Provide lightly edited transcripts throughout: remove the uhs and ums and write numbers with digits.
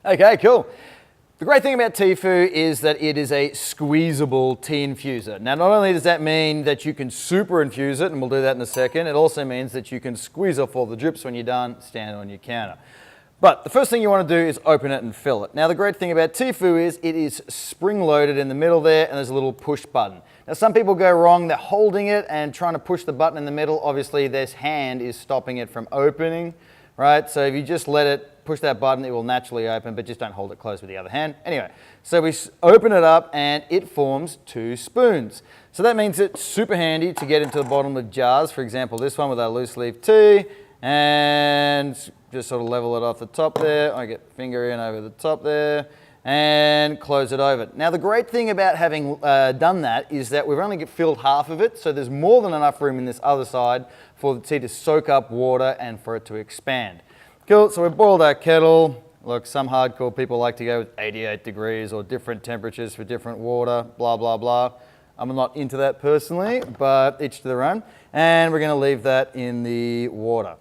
Okay, cool. The great thing about Teafu is that it is a squeezable tea infuser. Now, not only does that mean that you can super infuse it, and we'll do that in a second, it also means that you can squeeze off all the drips when you're done, stand on your counter. But the first thing you want to do is open it and fill it. Now, the great thing about Teafu is it is spring-loaded in the middle there, and there's a little push button. Now, some people go wrong. They're holding it and trying to push the button in the middle. Obviously, this hand is stopping it from opening, right? So if you just let it push that button, it will naturally open, but just don't hold it closed with the other hand. Anyway, so we open it up and it forms 2 spoons. So that means it's super handy to get into the bottom of jars. For example, this one with our loose leaf tea, and just sort of level it off the top there. I get finger in over the top there and close it over. Now, the great thing about having done that is that we've only filled half of it, so there's more than enough room in this other side for the tea to soak up water and for it to expand. Cool, so we've boiled our kettle. Look, some hardcore people like to go with 88 degrees or different temperatures for different water, blah, blah, blah. I'm not into that personally, but each to their own. And we're gonna leave that in the water.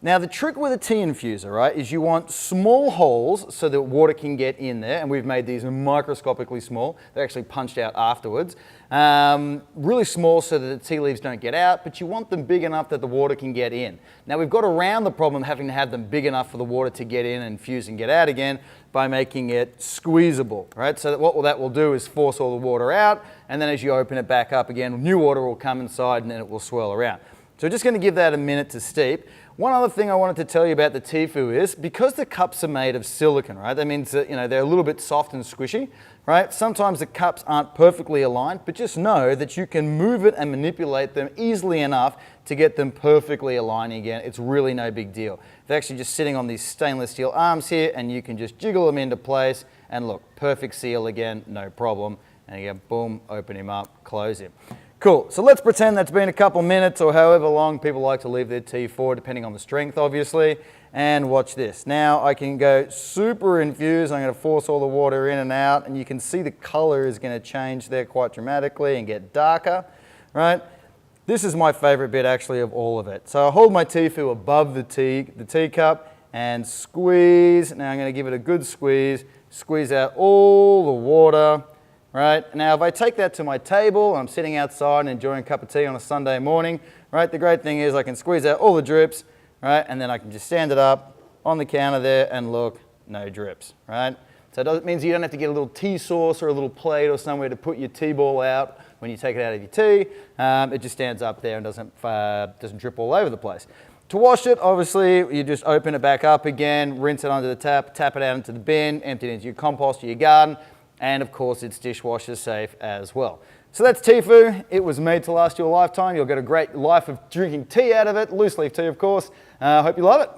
Now, the trick with a tea infuser, right, is you want small holes so that water can get in there, and we've made these microscopically small. They're actually punched out afterwards. Really small so that the tea leaves don't get out, but you want them big enough that the water can get in. Now, we've got around the problem of having to have them big enough for the water to get in and infuse and get out again by making it squeezable, right? So that what that will do is force all the water out, and then as you open it back up again, new water will come inside and then it will swirl around. So we're just going to give that a minute to steep. One other thing I wanted to tell you about the Teafu is, because the cups are made of silicone, right? That means that, they're a little bit soft and squishy, right? Sometimes the cups aren't perfectly aligned, but just know that you can move it and manipulate them easily enough to get them perfectly aligning again. It's really no big deal. They're actually just sitting on these stainless steel arms here, and you can just jiggle them into place, and look, perfect seal again, no problem. And again, boom, open him up, close him. Cool, so let's pretend that's been a couple minutes or however long people like to leave their tea for, depending on the strength, obviously. And watch this. Now I can go super infuse. I'm going to force all the water in and out, and you can see the color is going to change there quite dramatically and get darker, right? This is my favorite bit actually of all of it. So I hold my Teafu above the teacup and squeeze. Now I'm going to give it a good squeeze out all the water. Right, now if I take that to my table, I'm sitting outside and enjoying a cup of tea on a Sunday morning, right, the great thing is I can squeeze out all the drips, right, and then I can just stand it up on the counter there and look, no drips, right? So it means you don't have to get a little tea sauce or a little plate or somewhere to put your tea ball out when you take it out of your tea. It just stands up there and doesn't drip all over the place. To wash it, obviously, you just open it back up again, rinse it under the tap it out into the bin, empty it into your compost or your garden. And of course, it's dishwasher safe as well. So that's Teafu. It was made to last you a lifetime. You'll get a great life of drinking tea out of it, loose leaf tea, of course. I hope you love it.